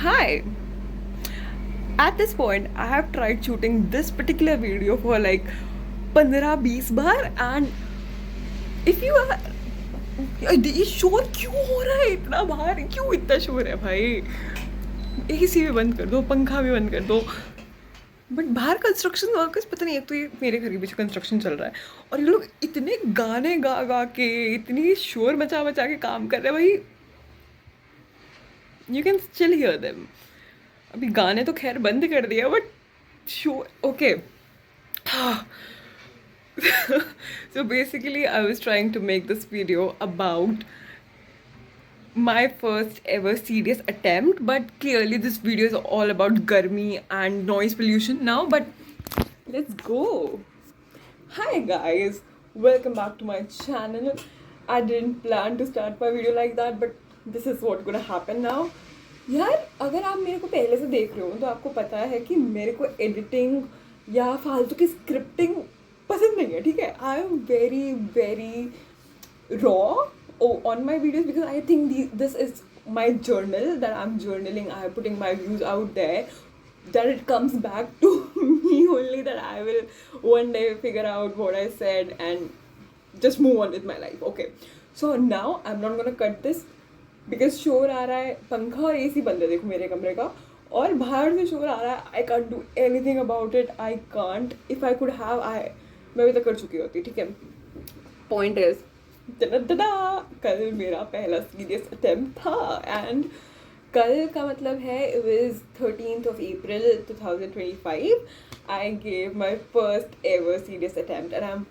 Hi. At this point, I have tried shooting this particular video for like 15-20 bar and if you are ये शोर क्यों हो रहा है इतना बाहर क्यों इतना शोर है भाई एसी भी बंद कर दो पंखा भी बंद कर दो बट बाहर कंस्ट्रक्शन वर्कर्स पता नहीं एक तो ये मेरे घर के पीछे कंस्ट्रक्शन चल रहा है और ये लोग इतने गाने गा गा के इतनी शोर मचा मचा के काम कर रहे हैं भाई you can still hear them अभी गाने तो खैर बंद कर दिया बट शोर okay so basically I was trying to make this video about my first ever serious attempt but clearly this video is all about garmi and noise pollution now but let's go. Hi guys, welcome back to my channel. I didn't plan to start my video like that but this is what's gonna happen now. यार अगर आप मेरे को पहले से देख रहे हो तो आपको पता है कि मेरे को एडिटिंग या फालतू की स्क्रिप्टिंग पसंद नहीं है. ठीक है, I am very very raw on my videos because I think this is my journal that I'm journaling. I'm putting my views out there. That it comes back to me only. That I will one day figure out what I said and just move on with my life. Okay. So now I'm not gonna cut this because शोर आ रहा है. पंखा और AC बंद है देखो मेरे कमरे का और बाहर से शोर आ रहा है. I can't do anything about it. I can't. If I could have I मैं अभी तक कर चुकी होती. ठीक है. पॉइंट इज कल मेरा पहला सीरियस अटेम्प्ट था एंड कल का मतलब है it was 13th of April 2025. I gave my first ever serious attempt and I am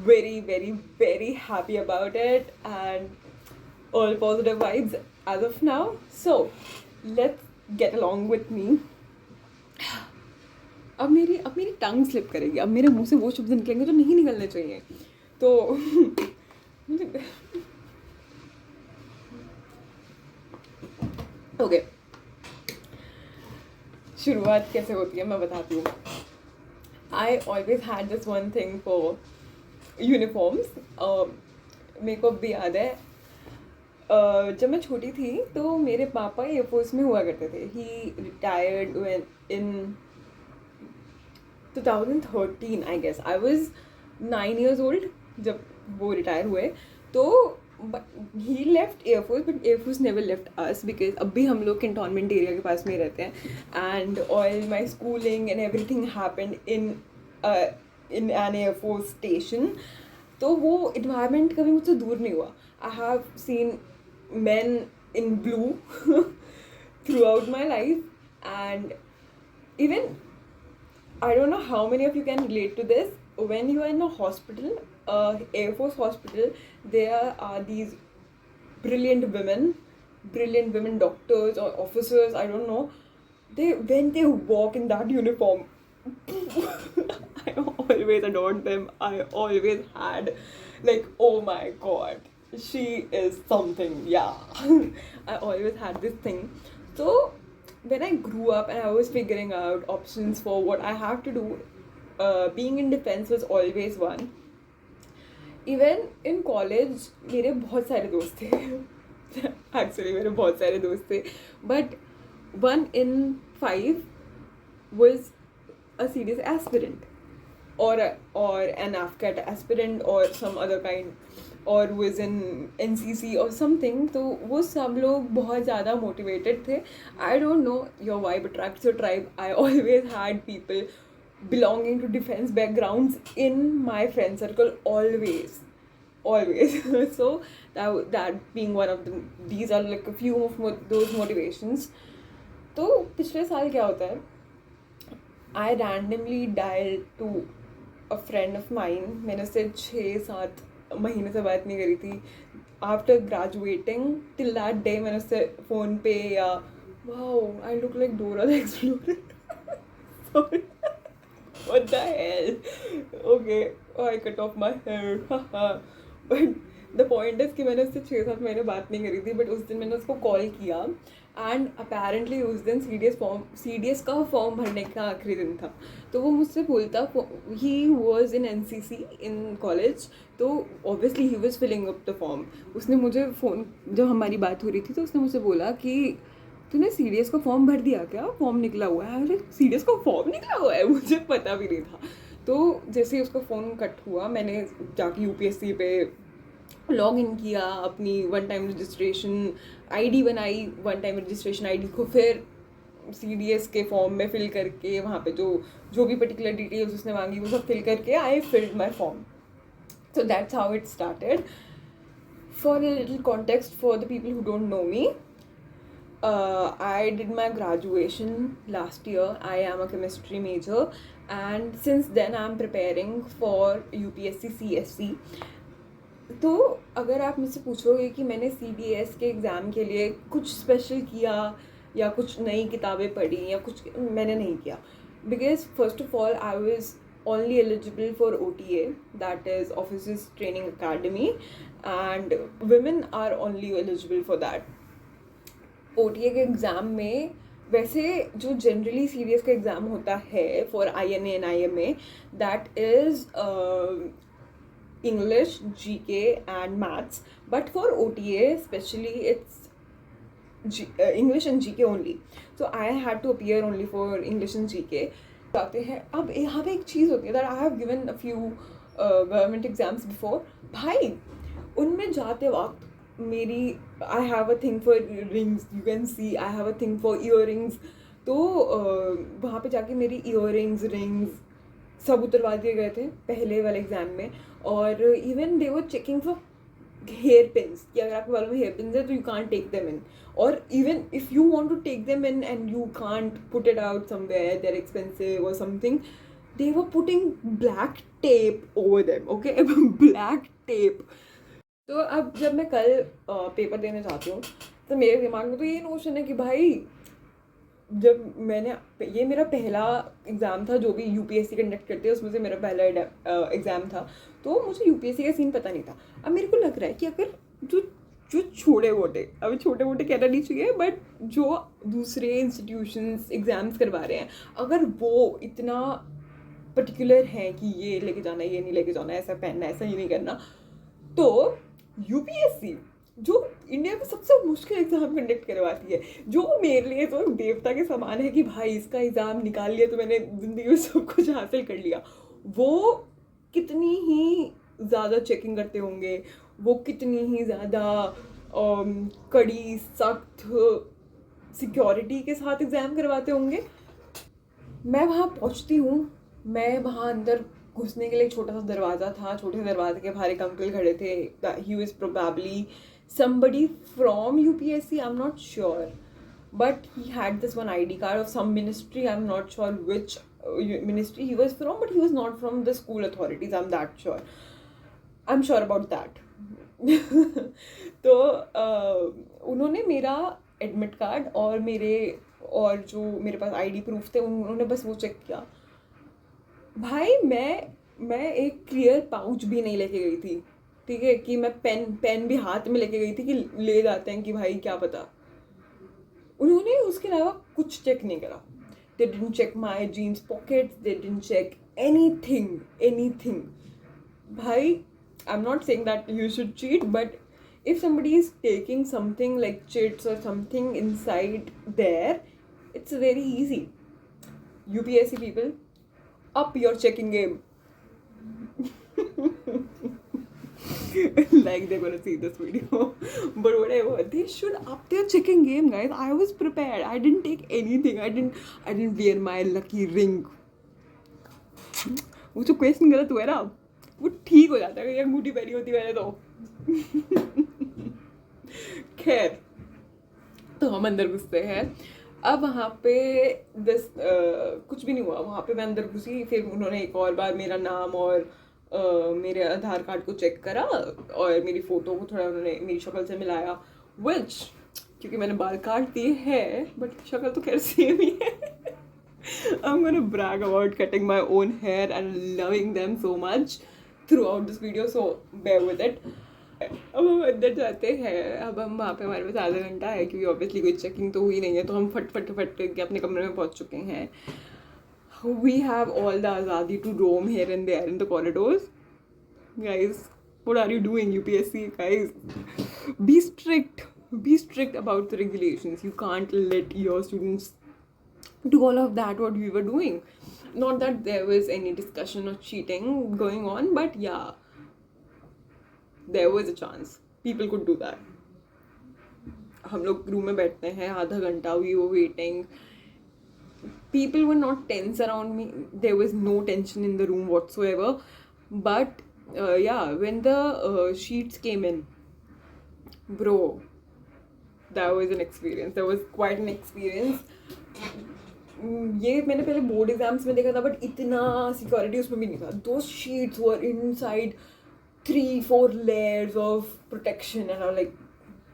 very very very happy about it and all positive vibes as of now. So let's get along with me. अब मेरी tongue slip करेगी. अब मेरे मुंह से वो शब्द निकलेंगे जो नहीं निकलने चाहिए तो ओके शुरुआत कैसे होती है मैं बताती हूँ. I always had this one thing for uniforms. मेरे को भी याद है जब मैं छोटी थी तो मेरे पापा एयरफोर्स में हुआ करते थे. He retired when in 2013 I guess. I was 9 years old जब वो रिटायर हुए. तो he left air force but air force never left us because अब भी हम लोग कैंटोनमेंट एरिया के पास में रहते हैं and all my schooling and everything happened in an air force station. तो वो इन्वायरमेंट कभी मुझसे दूर नहीं हुआ. I have seen men in blue throughout my life and even I don't know how many of you can relate to this. When you are in a hospital, Air Force hospital, there are these brilliant women doctors or officers, I don't know. When they walk in that uniform, I always adored them. I always had like, oh my god, she is something, yeah. I always had this thing. So when I grew up and I was figuring out options for what I have to do, being in defense was always one. Even in college मेरे बहुत सारे दोस्त थे. Actually मेरे बहुत सारे दोस्त थे but 1 in 5 was a serious aspirant or an AFCAT aspirant or some other kind or was in NCC or something. तो वो सब लोग बहुत ज़्यादा motivated थे. I don't know, your vibe attracts your tribe. I always had people belonging to defense backgrounds in my friend circle always. So that being one of them, these are like a few of those motivations. तो पिछले साल क्या होता है, I randomly dialed to a friend of mine. मैंने उससे 6-7 महीने से बात नहीं करी थी. After graduating till that day मैंने उससे फ़ोन पे या wow I look like Dora the Explorer. Sorry. What the hell? Okay, I cut off my hair. But the point is कि मैंने उससे 6-7 महीने बात नहीं करी थी बट उस दिन मैंने उसको कॉल किया एंड अपेरेंटली उस दिन CDS का फॉर्म भरने का आखिरी दिन था. तो वो मुझसे बोलता, he was in NCC in college, तो obviously he was filling up the form. उसने मुझे फ़ोन, जब हमारी बात हो रही थी तो उसने मुझसे बोला कि तूने CDS का फॉर्म भर दिया क्या, फॉर्म निकला हुआ है? अरे CDS का फॉर्म निकला हुआ है, मुझे पता भी नहीं था। तो जैसे ही उसका फ़ोन कट हुआ, मैंने जाके UPSC पे लॉग इन किया, अपनी वन टाइम रजिस्ट्रेशन आईडी बनाई, वन टाइम रजिस्ट्रेशन आईडी को फिर CDS के फॉर्म में फिल करके, वहाँ पे जो भी पर्टिकुलर डिटेल्स उसने मांगी वो सब फिल करके I filled my form. So that's how it started. For a little context for the people who don't know me, I did my graduation last year. I am a chemistry major, and since then I am preparing for UPSC CSC. तो अगर आप मुझसे पूछोगे कि मैंने CDS के exam के लिए कुछ स्पेशल किया या कुछ नई किताबें पढ़ी या कुछ, मैंने नहीं किया. Because first of all I was only eligible for OTA, that is Officers Training Academy, and women are only eligible for that. OTA के एग्ज़ाम में वैसे जो जनरली CDS का एग्ज़ाम होता है for INA and IMA, that is English, GK and maths, but for OTA especially it's English and GK only. So I had to appear only for English and GK. जाते हैं. अब यहाँ पे एक चीज़ होती है that I have given a few government exams before. भाई उनमें जाते वक्त मेरी I have a thing for rings, you can see I have a thing for year rings. तो वहाँ पे जाके मेरी ईयर रिंग्स सब उतरवा दिए गए थे पहले वाले एग्ज़ाम में. और even they were checking for hair pins, कि अगर आपके बालों में हेयर पिन्स है तो you can't take them in, और even if you want to take them in and you can't put it out somewhere, they are expensive और something, they were putting black tape over them. Okay, black tape. तो अब जब मैं कल paper देने जाती हूँ तो मेरे दिमाग में तो ये नोशन है कि भाई जब मैंने, ये मेरा पहला एग्ज़ाम था जो भी UPSC कंडक्ट करते हैं उसमें से मेरा पहला एग्ज़ाम था, तो मुझे UPSC का सीन पता नहीं था. अब मेरे को लग रहा है कि अगर जो छोटे मोटे, अभी छोटे मोटे कहना नहीं चाहिए, बट जो दूसरे इंस्टीट्यूशंस एग्ज़ाम्स करवा रहे हैं, अगर वो इतना पर्टिकुलर हैं कि ये लेके जाना है, ये नहीं लेके जाना, ऐसा पहनना है, ऐसा ही नहीं करना, तो UPSC जो इंडिया में सबसे मुश्किल एग्ज़ाम कंडक्ट करवाती है, जो मेरे लिए तो देवता के समान है कि भाई इसका एग्ज़ाम निकाल लिया तो मैंने ज़िंदगी में सब कुछ हासिल कर लिया, वो कितनी ही ज़्यादा चेकिंग करते होंगे, वो कितनी ही ज़्यादा कड़ी सख्त सिक्योरिटी के साथ एग्ज़ाम करवाते होंगे. मैं वहाँ पहुँचती हूँ, मैं वहाँ अंदर घुसने के लिए छोटा सा दरवाज़ा था, छोटे से दरवाजे के बाहर एक अंकल खड़े थे. He is probably somebody from UPSC, I'm not sure, but he had this one ID card of some ministry. I'm not sure which ministry he was from, but he was not from the school authorities, I'm that sure. I'm sure about that. तो उन्होंने मेरा admit card और जो मेरे पास ID proof थे उन्होंने बस वो चेक किया. भाई मैं एक क्लियर पाउच भी नहीं लेके गई थी, ठीक है, कि मैं पेन भी हाथ में लेके गई थी कि ले जाते हैं कि भाई क्या पता. उन्होंने उसके अलावा कुछ चेक नहीं करा. They didn't check my jeans pockets, they didn't check anything. भाई I am not saying that you should cheat, but if somebody is taking something like chits or something inside there, it's very easy. UPSC people, up your checking game. Like they're gonna see this video, but whatever, they should up their checking game, guys. I was prepared. I didn't take anything. I didn't wear my lucky ring. वो जो question गलत हुआ है ना, वो ठीक हो जाता है अगर अंगूठी पहनी होती मैंने तो. खैर, तो हम अंदर घुसते हैं. अब वहाँ पे कुछ भी नहीं हुआ. वहाँ पे मैं अंदर घुसी, फिर उन्होंने एक और बार मेरा नाम और मेरे आधार कार्ड को चेक करा और मेरी फ़ोटो को थोड़ा उन्होंने मेरी शक्ल से मिलाया, विच क्योंकि मैंने बाल काट दिए हैं बट शक्ल तो खैर सेम ही है. I'm gonna brag about cutting my own hair and loving them so much throughout this video, so bear with it. अब हम अंदर जाते हैं. अब हम वहाँ पे हमारे पास आधा घंटा है क्योंकि ऑब्वियसली कोई चेकिंग तो हुई नहीं है, तो हम फट के अपने कमरे में पहुँच चुके हैं. We have all the azadi to roam here and there in the corridors. Guys, what are you doing, UPSC? Guys, be strict. be strict about the regulations. You can't let your students do all of that what we were doing. Not that there was any discussion of cheating going on, but yeah, there was a chance people could do that. हम लोग room में बैठते हैं आधा घंटा, we were waiting. People were not tense around me. There was no tension in the room whatsoever. But yeah, when the sheets came in, bro, that was an experience. That was quite an experience. ये मैंने पहले board exams में देखा था, but इतना security उसमें भी नहीं था. Those sheets were inside 3-4 layers of protection, and I'm like,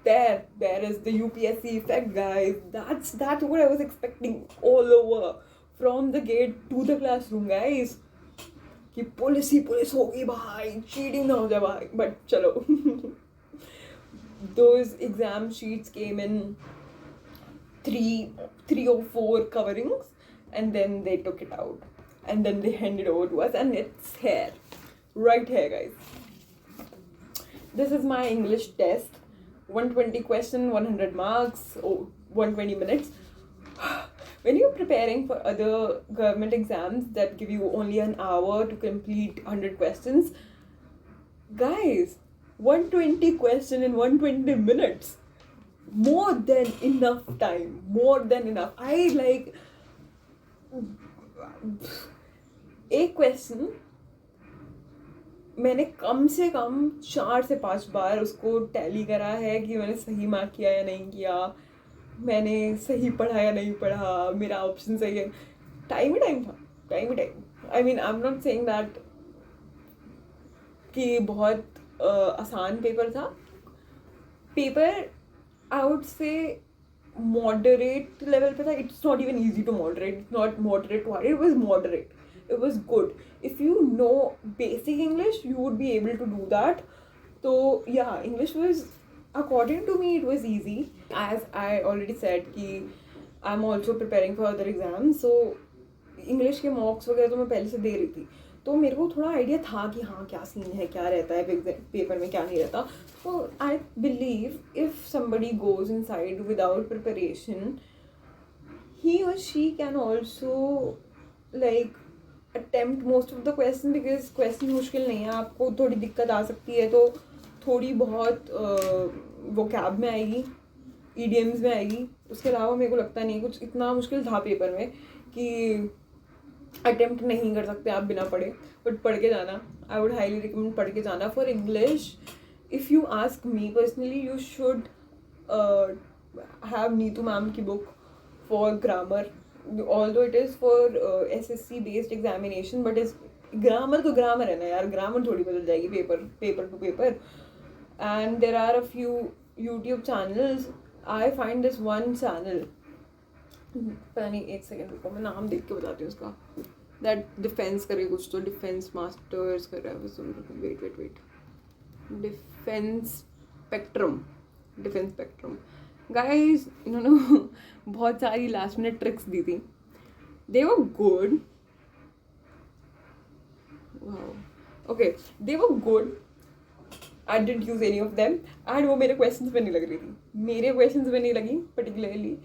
there is the UPSC effect, guys. That's what I was expecting all over from the gate to the classroom, guys. कि police ही police होगी भाई, cheating ना हो जाए भाई. But चलो. Those exam sheets came in 3 or 4 coverings, and then they took it out, and then they handed over to us, and it's here, right here, guys. This is my English test. 120 question, 100 marks, 120 minutes. When you're preparing for other government exams that give you only an hour to complete 100 questions, guys, 120 question in 120 minutes, more than enough time, more than enough. I like एक question मैंने कम से कम 4 से 5 बार उसको tally करा है कि मैंने सही मार्क किया या नहीं किया, मैंने सही पढ़ा या नहीं पढ़ा, मेरा ऑप्शन सही है. टाइम ही था. I mean I am not saying that कि बहुत आसान पेपर था. Paper I would say moderate level पे था. It's not even easy to moderate. It's not moderate to hard. It was moderate. It was good. If you know basic English, you would be able to do that. So yeah, English was, according to me, it was easy. As I already said कि I'm also preparing for other exams. So English के mocks वगैरह तो मैं पहले से दे रही थी, तो मेरे को थोड़ा आइडिया था कि हाँ क्या सीन है, क्या रहता है पेपर में, क्या नहीं रहता. तो I believe if somebody goes inside without preparation, he or she can also like attempt most of the question, because question मुश्किल नहीं है. आपको थोड़ी दिक्कत आ सकती है तो थोड़ी बहुत vocab में आएगी, idioms में आएगी. उसके अलावा मेरे को लगता नहीं कुछ इतना मुश्किल था पेपर में कि अटेम्प्ट नहीं कर सकते आप बिना पढ़े. बट पढ़ के जाना, आई वुड हाईली रिकमेंड पढ़ के जाना. For English, if you ask me personally, you should have Neetu ma'am की book for grammar. Although it is for SSC based examination, but is grammar तो ग्रामर है ना यार, ग्रामर थोड़ी बदल जाएगी paper to paper. And there are a few YouTube channels. I find this one channel, पता नहीं, एक सेकेंड रुको, मैं नाम देख के बताती हूँ उसका. दैट डिफेंस करके कुछ, तो डिफेंस मास्टर्स कर रहा है. सुन, वेट, डिफेंस स्पेक्ट्रम. गाइस, इन्होंने बहुत सारी लास्ट मिनट ट्रिक्स दी थी. They were good. Okay, they were good. I didn't use any of them. And वो मेरे क्वेश्चंस में नहीं लग रही थी. मेरे क्वेश्चंस में नहीं लगी पर्टिकुलरली.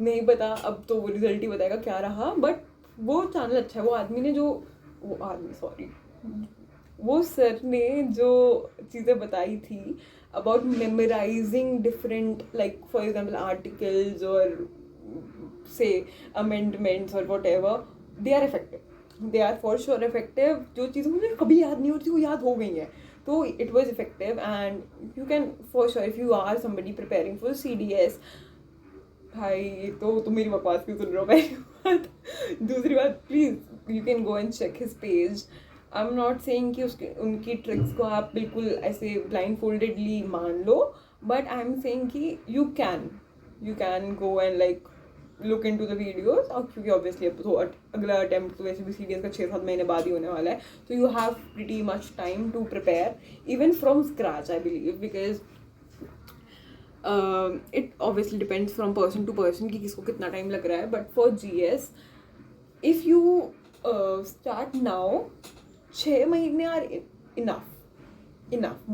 नहीं पता, अब तो वो रिजल्ट ही बताएगा क्या रहा. बट वो चैनल अच्छा है. वो सर ने जो चीज़ें बताई थी about memorising different, like for example articles और से अमेंडमेंट्स और whatever, they are effective. They are for sure effective. जो चीज़ें मुझे कभी याद नहीं होती वो याद हो गई हैं. तो it was effective. And you can for sure, if you are somebody preparing for CDS, भाई तो मेरी बकवास क्यों सुन रहे हो. पहली बात. दूसरी बात, please you can go and check his page. I am not saying कि उनकी ट्रिक्स को आप बिल्कुल ऐसे ब्लाइंड फोल्डेडली मान लो, बट आई एम सेइंग कि you can go and like look into the videos. और क्योंकि ऑब्वियसली अब तो अगला अटैम्प्ट तो वैसे भी CDS का 6-7 महीने बाद ही होने वाला है. तो you have pretty much time to prepare even from scratch, I believe, because it obviously depends from person to person कि किसको कितना टाइम लग रहा है. But for GS, if you start now, 6 महीने are enough,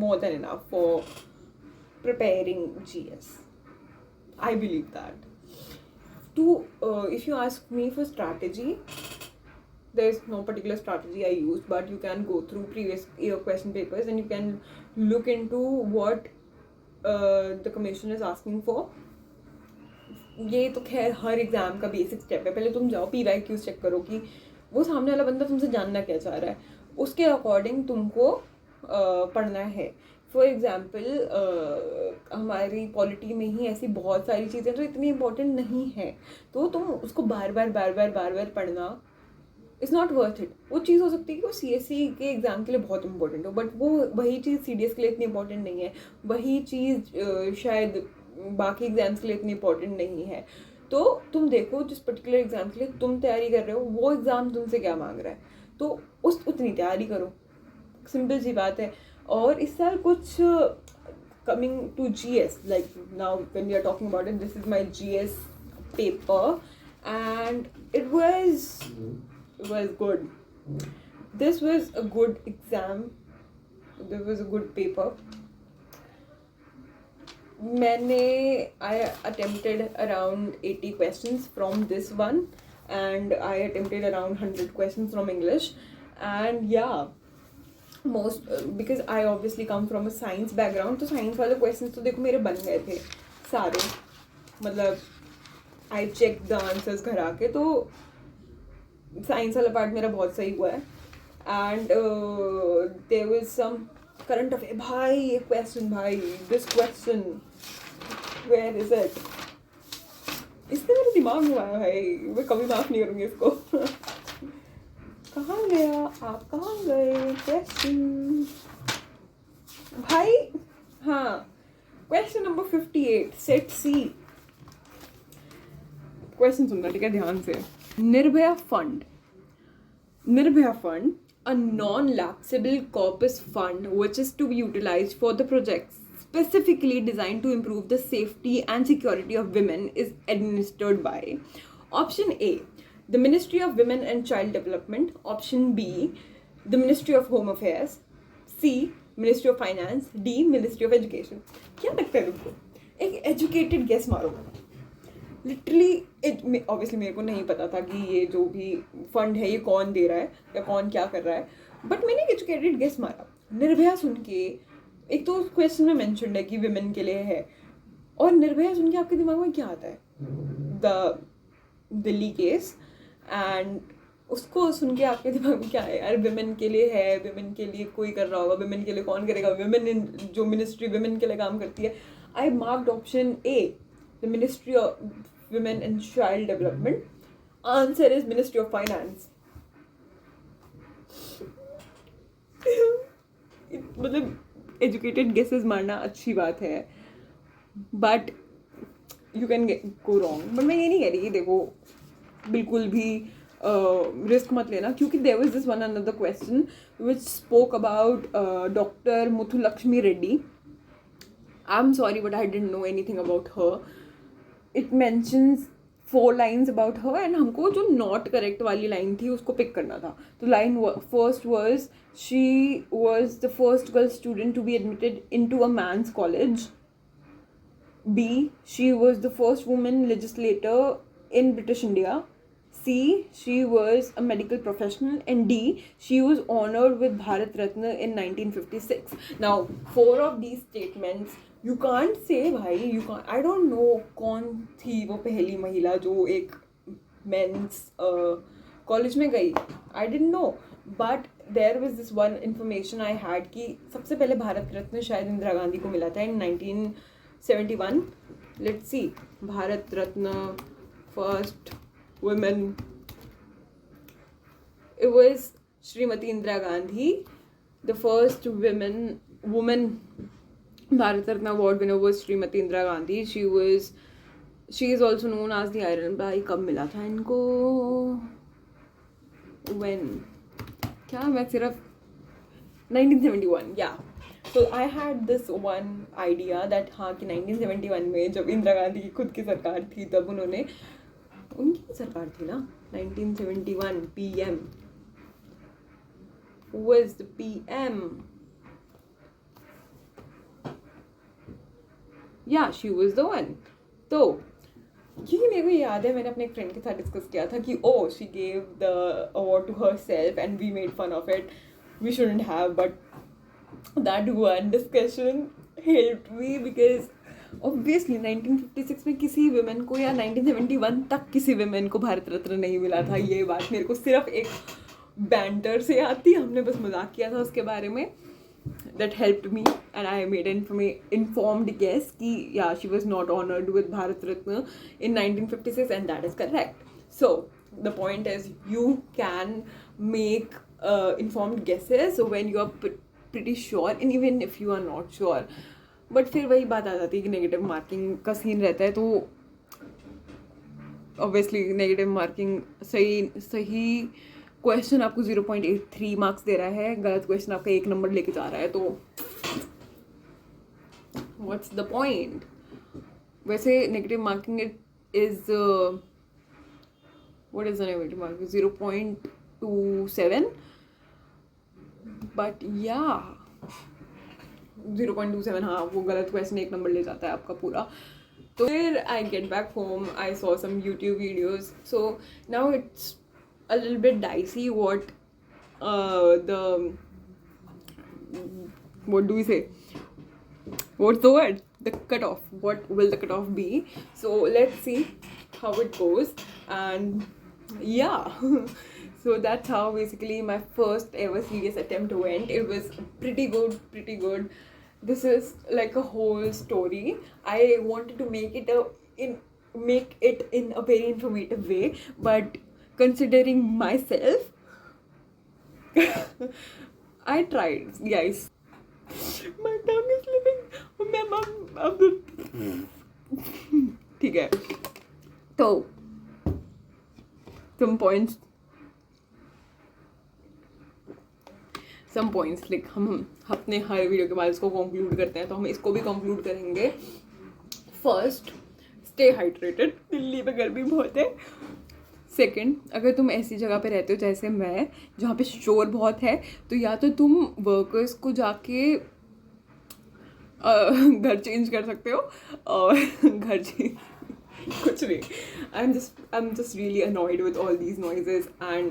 more than enough for preparing GS. I believe that. If you ask me for strategy, there's no particular strategy I use, but you can go through previous year question papers and you can look into what the commission is asking for. ये तो खैर हर exam का basic step है. पहले तुम जाओ PYQs check करो कि वो सामने वाला बंदा तुमसे जानना क्या चाह रहा है, उसके अकॉर्डिंग तुमको पढ़ना है. फॉर एग्जाम्पल हमारी पॉलिटी में ही ऐसी बहुत सारी चीज़ें जो इतनी इम्पोर्टेंट नहीं है, तो तुम उसको बार बार पढ़ना इज़ नॉट वर्थ इट. वो चीज़ हो सकती है कि वो CSE के एग्ज़ाम के लिए बहुत इंपॉर्टेंट हो, बट वो वही चीज़ CDS के लिए इतनी इंपॉर्टेंट नहीं है. वही चीज़ शायद बाकी एग्ज़ाम्स के लिए इतनी इंपॉर्टेंट नहीं है. तो तुम देखो जिस पर्टिकुलर एग्ज़ाम के लिए तुम तैयारी कर रहे हो वो एग्ज़ाम तुमसे क्या मांग रहा है, तो उतनी तैयारी करो. सिंपल सी बात है. और इस साल कुछ coming to GS, like now when we are talking about it, this is my GS paper and it was good. This was a good exam. This was a good paper. I attempted around 80 questions from this one, and I attempted around 100 questions from English. And yeah, because I obviously come from a science background, तो science वाले questions तो देखो मेरे बन गए थे सारे. मतलब I checked the answers घर आके, तो साइंस वाला पार्ट मेरा बहुत सही हुआ है. And there was some current affair. भाई ये क्वेश्चन, भाई this question, where is it? इसने मेरे दिमाग में आया भाई, मैं कभी माफ नहीं करूँगी इसको. कहाँ गया आप, कहाँ गए क्वेश्चन भाई? हाँ, question number 58, set C. Question सुनना ठीक है ध्यान से. Nirbhaya Fund, a non-lapsable corpus fund which is to be utilized for the projects specifically designed to improve the safety and security of women, is administered by option A, the Ministry of Women and Child Development, option B, the Ministry of Home Affairs, C, Ministry of Finance, D, Ministry of Education. क्या लगता है तुमको? एक educated guess मारो. Literally obviously मेरे को नहीं पता था कि ये जो भी फंड है ये कौन दे रहा है या कौन क्या कर रहा है, बट मैंने एक एजुकेटेड गेस मारा. निर्भया सुन के, एक तो क्वेश्चन में मेंशन्ड है कि विमेन के लिए है, और निर्भया सुन के आपके दिमाग में क्या आता है? The Delhi case. एंड उसको सुन के आपके दिमाग में क्या है? यार विमेन के लिए है, विमेन के लिए कोई कर रहा होगा, विमेन के लिए कौन करेगा? विमेन जो मिनिस्ट्री विमेन के लिए काम करती है. I marked option A, the Ministry of Women and Child Development. Answer is Ministry of Finance. मतलब एजुकेटेड गेसेस मारना अच्छी बात है, but you can go wrong. But मैं ये नहीं कह रही कि देखो बिल्कुल भी रिस्क मत लेना, क्योंकि there was this one another question which spoke about doctor Muthulakshmi Reddy. I am sorry but I didn't know anything about her. It mentions 4 lines about her, and हमको जो नॉट करेक्ट वाली लाइन थी उसको पिक करना था. तो line first was, she was the first girl student to be admitted into a men's college. B, she was the first woman legislator in British India. C, she was a medical professional. And D, she was honored with Bharat Ratna in 1956. Now, 4 of these statements, you can't say, bhai, you can't, I don't know कौन थी वो पहली महिला जो एक men's college में गई. I didn't know. But there was this one information I had कि सबसे पहले भारत रत्न शायद इंदिरा गांधी को मिला था in 1971. Let's see. Bharat Ratna, first women. It was Srimati Indira Gandhi, the first woman Bharat Ratna award winner was Srimati Indira Gandhi. She is also known as the Iron. भाई कब मिला था इनको? When? क्या मैं सिर्फ 1971. Yeah. So I had this one idea that हाँ कि 1971 में जब इंदिरा गांधी की खुद की सरकार थी तब उनकी सरकार थी ना 1971 PM. Who is the PM? या शी वॉज द वन. तो ये मेरे को याद है, मैंने अपने एक फ्रेंड के साथ डिस्कस किया था कि oh she gave the award to herself and we made fun of it, we shouldn't have, but that one discussion helped me because obviously 1956 में किसी विमेन को या 1971 तक किसी विमेन को भारत रत्न नहीं मिला था. ये बात मेरे को सिर्फ एक बैंटर से याद थी, हमने बस मजाक किया था उसके बारे में. That helped me and I made an informed guess कि yeah, she was not honored with Bharat Ratna in 1956 and that is correct. So the point is you can make informed guesses when you are pretty sure and even if you are not sure. But फिर वही बात आ जाती है कि negative marking का scene रहता है, तो ऑब्वियसली नेगेटिव मार्किंग सही क्वेश्चन आपको 0.83 मार्क्स दे रहा है, गलत क्वेश्चन आपका 1 नंबर लेके जा रहा है, तो व्हाट्स द पॉइंट. वैसे negative marking is what is the negative marking 0.27, but या 0.27, हाँ वो गलत क्वेश्चन 1 नंबर ले जाता है आपका पूरा. तो फिर I get back home, I saw some YouTube videos, so now it's a little bit dicey what what do we say, what's the word, the cutoff, what will the cutoff be. So let's see how it goes, and yeah. So that's how basically my first ever serious attempt went. It was pretty good. This is like a whole story. I wanted to make it in a very informative way, but considering myself, I tried, guys. My tongue is living. ठीक है, तो some points like हम अपने हर video के बाद इसको conclude करते हैं, तो हम इसको भी कंक्लूड करेंगे. फर्स्ट, स्टे हाइड्रेटेड, दिल्ली में गर्मी बहुत है. सेकेंड, अगर तुम ऐसी जगह पे रहते हो जैसे मैं, जहाँ पे शोर बहुत है, तो या तो तुम वर्कर्स को जाके घर चेंज कर सकते हो, और घर चेंज कुछ नहीं. I am just really annoyed with all these noises and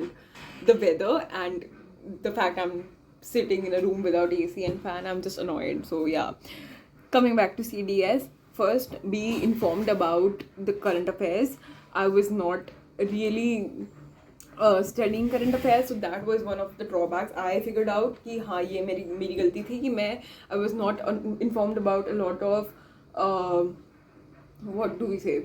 the weather and the fact I am sitting in a room without AC and fan. I'm just annoyed. So yeah, coming back to CDS, first, be informed about the current affairs. I was not really studying current affairs, so that was one of the drawbacks. I figured out कि हाँ ये मेरी गलती थी कि मैं I was not informed about a lot of what do we say,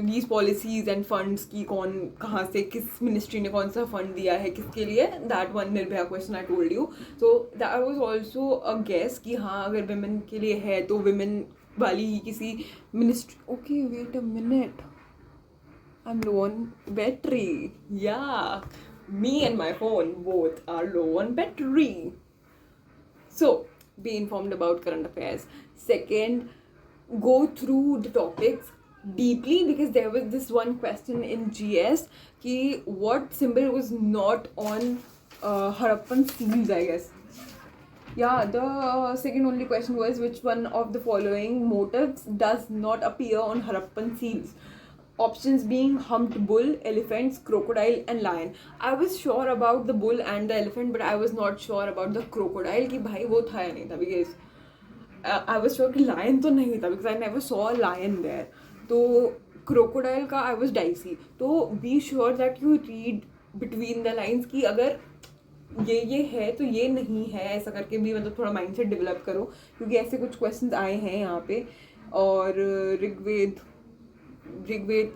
these policies and funds की कौन कहाँ से किस मिनिस्ट्री ने कौन सा फंड दिया है किसके लिए. That one Nirbhaya question I told you. So that was also a guess कि हाँ अगर विमेन के लिए है तो विमेन वाली ही किसी ministry. Okay wait a minute, I am low on battery. Yeah me and my phone both are low on battery. So be informed about current affairs. Second, go through the topics deeply, because there was this one question in GS ki what symbol was not on Harappan seals, I guess. Yeah, the second only question was which one of the following motifs does not appear on Harappan seals. Options being humped bull, elephants, crocodile and lion. I was sure about the bull and the elephant, but I was not sure about the crocodile कि भाई वो था या नहीं था, because I was sure कि lion तो नहीं था, because I never saw a lion there. तो crocodile का I was dicey. तो be sure that you read between the lines कि अगर ये है तो ये नहीं है, ऐसा करके भी मतलब थोड़ा माइंडसेट डेवलप करो, क्योंकि ऐसे कुछ क्वेश्चंस आए हैं यहाँ पे. और ऋग्वेद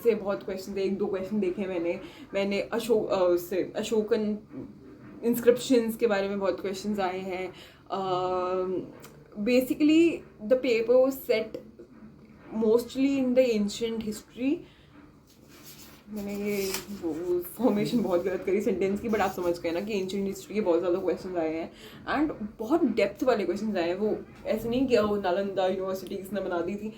से बहुत क्वेश्चन थे, 1-2 क्वेश्चन देखे मैंने अशोकन इंस्क्रिप्शंस के बारे में बहुत क्वेश्चंस आए हैं. Basically the paper was set mostly in the ancient history. मैंने ये फॉर्मेशन बहुत गलत करी सेंटेंस की, बट आप समझ गए ना कि एंशिएंट हिस्ट्री के बहुत ज़्यादा क्वेश्चन आए हैं एंड बहुत डेप्थ वाले क्वेश्चन आए हैं. वो ऐसे नहीं कि वो नालंदा यूनिवर्सिटी किसने बना दी थी,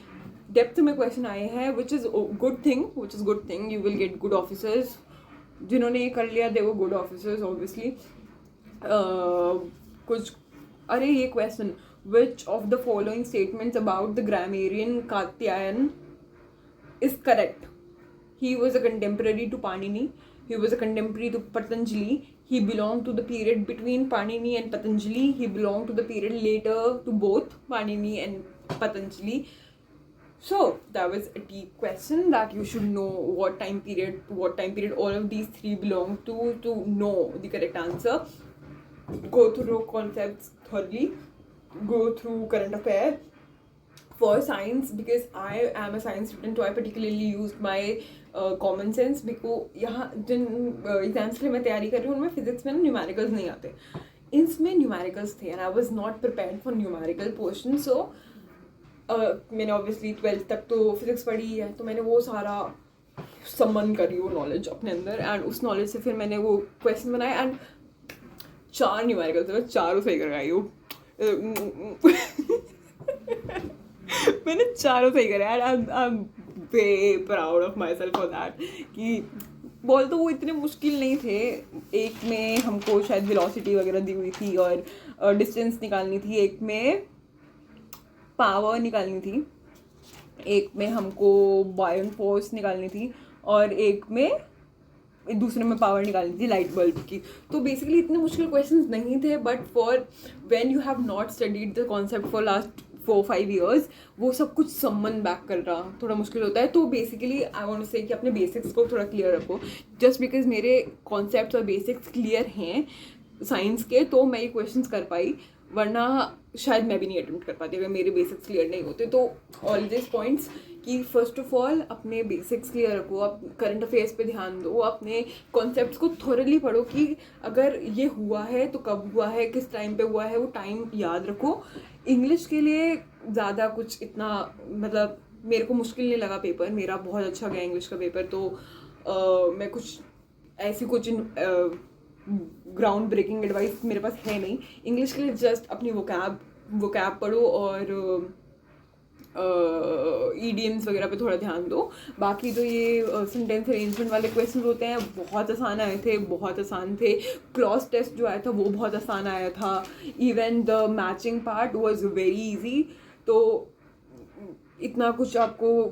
डेप्थ में क्वेश्चन आए हैं, which is good thing. You will get good officers. जिन्होंने ये कर लिया दे वो गुड ऑफिसर्स ऑब्वियसली. कुछ अरे ये question which of the following statements about the grammarian Katyayana is correct? He was a contemporary to Panini. He was a contemporary to Patanjali. He belonged to the period between Panini and Patanjali. He belonged to the period later to both Panini and Patanjali. So that was a deep question that you should know what time period all of these three belong to know the correct answer. Go through concepts thoroughly. Go through current affairs. For science, because I am a science student, so I particularly used my common sense. मेरे को यहाँ जिन exams के लिए मैं तैयारी कर रही हूँ उनमें फिजिक्स में न्यूमेरिकल्स नहीं आते, इसमें न्यूमेरिकल्स थे and I was not prepared for numerical portion. So मैंने ऑब्वियसली 12th तक तो फिजिक्स पढ़ी है, तो मैंने वो सारा समन करी वो नॉलेज अपने अंदर, एंड उस नॉलेज से फिर मैंने वो क्वेश्चन बनाए एंड 4 न्यूमेरिकल्स मैं चारों सही कर आई हूँ. मैंने चारों सही करा and I am way proud of my self for that. कि बोल तो वो इतने मुश्किल नहीं थे. एक में हमको शायद वेलोसिटी वगैरह दी हुई थी और डिस्टेंस निकालनी थी, एक में पावर निकालनी थी, एक में हमको बायोन फोर्स निकालनी थी, और एक में दूसरे में पावर निकालनी थी लाइट बल्ब की. तो बेसिकली इतने मुश्किल क्वेश्चंस नहीं थे, but for when you have not studied the concept for last 4-5 years, वो सब कुछ समन बैक कर रहा थोड़ा मुश्किल होता है. तो बेसिकली आई वांट टू से कि अपने बेसिक्स को थोड़ा क्लियर रखो. जस्ट बिकॉज मेरे कॉन्सेप्ट्स और बेसिक्स क्लियर हैं साइंस के, तो मैं ये क्वेश्चंस कर पाई, वरना शायद मैं भी नहीं अटेम्प्ट कर पाती अगर मेरे बेसिक्स क्लियर नहीं होते. तो ऑल दिस पॉइंट्स कि फर्स्ट ऑफ ऑल अपने बेसिक्स क्लियर रखो, आप करंट अफेयर्स पे ध्यान दो, अपने कॉन्सेप्ट्स को थोरली पढ़ो कि अगर ये हुआ है तो कब हुआ है, किस टाइम पे हुआ है, वो टाइम याद रखो. इंग्लिश के लिए ज़्यादा कुछ इतना मतलब मेरे को मुश्किल नहीं लगा पेपर, मेरा बहुत अच्छा गया इंग्लिश का पेपर. तो मैं कुछ ऐसी कुछ ग्राउंड ब्रेकिंग एडवाइस मेरे पास है नहीं इंग्लिश के लिए. जस्ट अपनी वोकैब पढ़ो और ईडियम्स वगैरह पे थोड़ा ध्यान दो. बाकी तो ये सेंटेंस अरेंजमेंट वाले क्वेश्चन होते हैं बहुत आसान आए थे, बहुत आसान थे. क्लॉज टेस्ट जो आया था वो बहुत आसान आया था. Even the matching part was very easy. तो इतना कुछ आपको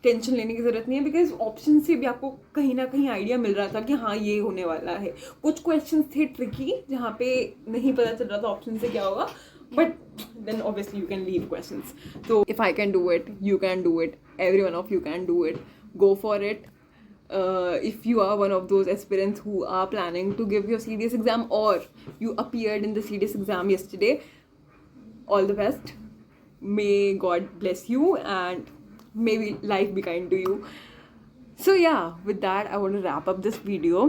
टेंशन लेने की ज़रूरत नहीं है, बिकॉज ऑप्शन से भी आपको कहीं ना कहीं आइडिया मिल रहा था कि हाँ ये होने वाला है. कुछ क्वेश्चंस थे ट्रिकी जहाँ पे नहीं पता चल रहा था ऑप्शन से क्या होगा, but then obviously you can leave questions. So if I can do it, you can do it. Every one of you can do it. Go for it. If you are one of those aspirants who are planning to give your CDS exam, or you appeared in the CDS exam yesterday, all the best. May God bless you and maybe life be kind to you. So yeah, with that I want to wrap up this video.